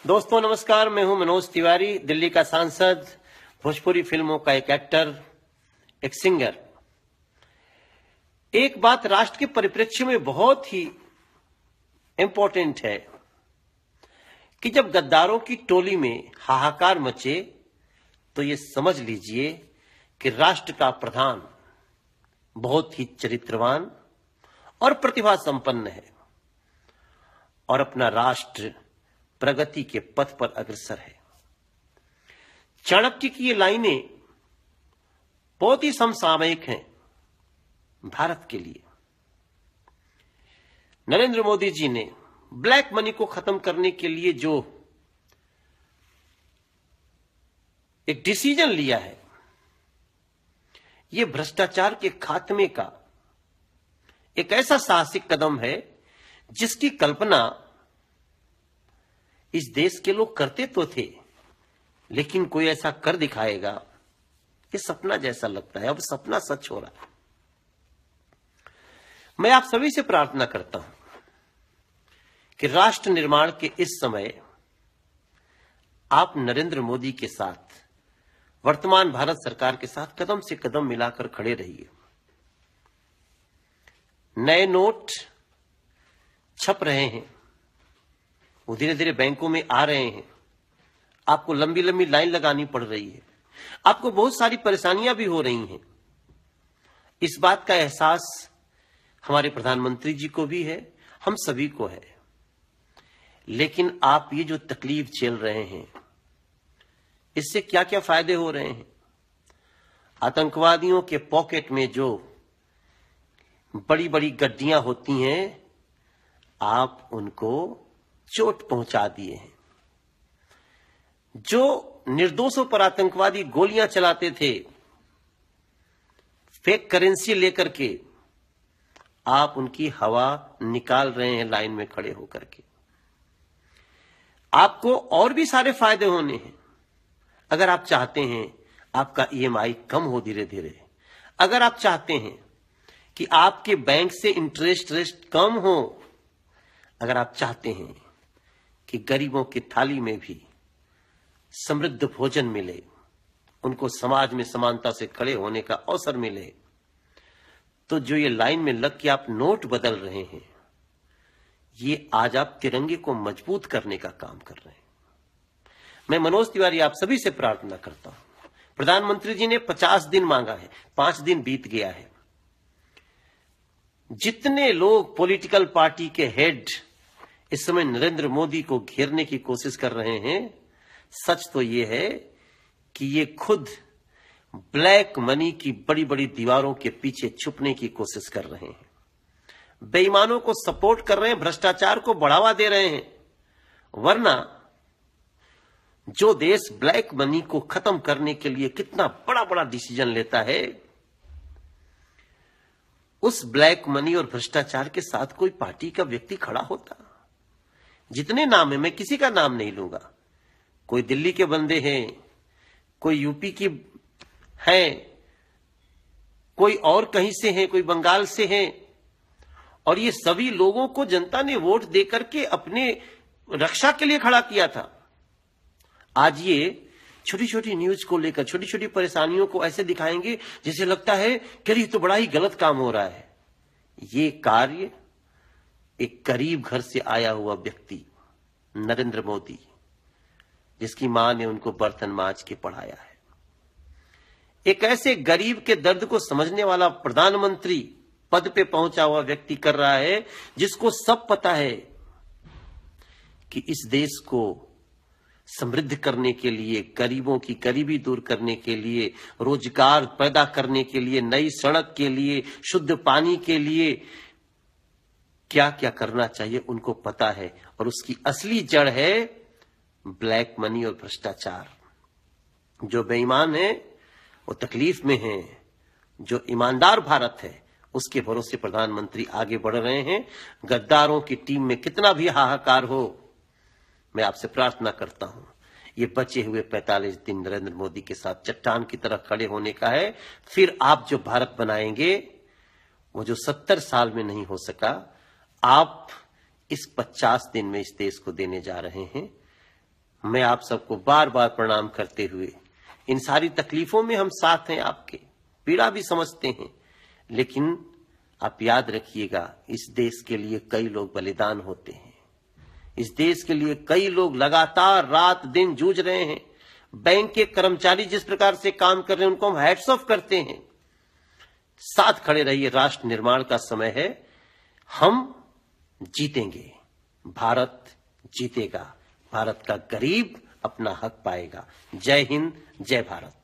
दोस्तों नमस्कार, मैं हूं मनोज तिवारी, दिल्ली का सांसद, भोजपुरी फिल्मों का एक एक्टर, एक सिंगर। एक बात राष्ट्र के परिप्रेक्ष्य में बहुत ही इंपॉर्टेंट है कि जब गद्दारों की टोली में हाहाकार मचे तो ये समझ लीजिए कि राष्ट्र का प्रधान बहुत ही चरित्रवान और प्रतिभा संपन्न है और अपना राष्ट्र प्रगति के पथ पर अग्रसर है। चाणक्य की ये लाइनें बहुत ही समसामयिक हैं भारत के लिए। नरेंद्र मोदी जी ने ब्लैक मनी को खत्म करने के लिए जो एक डिसीजन लिया है, यह भ्रष्टाचार के खात्मे का एक ऐसा साहसिक कदम है जिसकी कल्पना इस देश के लोग करते तो थे, लेकिन कोई ऐसा कर दिखाएगा, ये सपना जैसा लगता है। अब सपना सच हो रहा है। मैं आप सभी से प्रार्थना करता हूं कि राष्ट्र निर्माण के इस समय आप नरेंद्र मोदी के साथ, वर्तमान भारत सरकार के साथ कदम से कदम मिलाकर खड़े रहिए। नए नोट छप रहे हैं, वो धीरे धीरे बैंकों में आ रहे हैं। आपको लंबी लंबी लाइन लगानी पड़ रही है, आपको बहुत सारी परेशानियां भी हो रही हैं। इस बात का एहसास हमारे प्रधानमंत्री जी को भी है, हम सभी को है। लेकिन आप ये जो तकलीफ झेल रहे हैं, इससे क्या क्या फायदे हो रहे हैं? आतंकवादियों के पॉकेट में जो बड़ी बड़ी गड्डियां होती हैं, आप उनको चोट पहुंचा दिए हैं। जो निर्दोषों पर आतंकवादी गोलियां चलाते थे फेक करेंसी लेकर के, आप उनकी हवा निकाल रहे हैं लाइन में खड़े होकर के। आपको और भी सारे फायदे होने हैं। अगर आप चाहते हैं आपका ईएमआई कम हो धीरे धीरे, अगर आप चाहते हैं कि आपके बैंक से इंटरेस्ट रेट कम हो, अगर आप चाहते हैं कि गरीबों की थाली में भी समृद्ध भोजन मिले, उनको समाज में समानता से खड़े होने का अवसर मिले, तो जो ये लाइन में लग के आप नोट बदल रहे हैं, ये आज आप तिरंगे को मजबूत करने का काम कर रहे हैं। मैं मनोज तिवारी आप सभी से प्रार्थना करता हूं। प्रधानमंत्री जी ने 50 दिन मांगा है, 5 दिन बीत गया है। जितने लोग पॉलिटिकल पार्टी के हेड इस समय नरेंद्र मोदी को घेरने की कोशिश कर रहे हैं, सच तो यह है कि ये खुद ब्लैक मनी की बड़ी बड़ी दीवारों के पीछे छुपने की कोशिश कर रहे हैं, बेईमानों को सपोर्ट कर रहे हैं, भ्रष्टाचार को बढ़ावा दे रहे हैं। वरना जो देश ब्लैक मनी को खत्म करने के लिए कितना बड़ा बड़ा डिसीजन लेता है, उस ब्लैक मनी और भ्रष्टाचार के साथ कोई पार्टी का व्यक्ति खड़ा होता। जितने नाम है, मैं किसी का नाम नहीं लूंगा, कोई दिल्ली के बंदे हैं, कोई यूपी की हैं, कोई और कहीं से हैं, कोई बंगाल से हैं, और ये सभी लोगों को जनता ने वोट देकर के अपने रक्षा के लिए खड़ा किया था। आज ये छोटी छोटी न्यूज को लेकर, छोटी छोटी परेशानियों को ऐसे दिखाएंगे जैसे लगता है कि ये तो बड़ा ही गलत काम हो रहा है। ये कार्य एक गरीब घर से आया हुआ व्यक्ति नरेंद्र मोदी, जिसकी मां ने उनको बर्तन मांज के पढ़ाया है, एक ऐसे गरीब के दर्द को समझने वाला प्रधानमंत्री पद पे पहुंचा हुआ व्यक्ति कर रहा है, जिसको सब पता है कि इस देश को समृद्ध करने के लिए, गरीबों की गरीबी दूर करने के लिए, रोजगार पैदा करने के लिए, नई सड़क के लिए, शुद्ध पानी के लिए क्या क्या करना चाहिए उनको पता है। और उसकी असली जड़ है ब्लैक मनी और भ्रष्टाचार। जो बेईमान है वो तकलीफ में है, जो ईमानदार भारत है उसके भरोसे प्रधानमंत्री आगे बढ़ रहे हैं। गद्दारों की टीम में कितना भी हाहाकार हो, मैं आपसे प्रार्थना करता हूं, ये बचे हुए 45 दिन नरेंद्र मोदी के साथ चट्टान की तरह खड़े होने का है। फिर आप जो भारत बनाएंगे, वो जो 70 साल में नहीं हो सका, आप इस 50 दिन में इस देश को देने जा रहे हैं। मैं आप सबको बार बार प्रणाम करते हुए, इन सारी तकलीफों में हम साथ हैं आपके, पीड़ा भी समझते हैं, लेकिन आप याद रखिएगा, इस देश के लिए कई लोग बलिदान होते हैं, इस देश के लिए कई लोग लगातार रात दिन जूझ रहे हैं। बैंक के कर्मचारी जिस प्रकार से काम कर रहे हैं, उनको हम हैट्स ऑफ करते हैं। साथ खड़े रहिए, राष्ट्र निर्माण का समय है, हम जीतेंगे, भारत जीतेगा, भारत का गरीब अपना हक पाएगा। जय हिंद, जय भारत।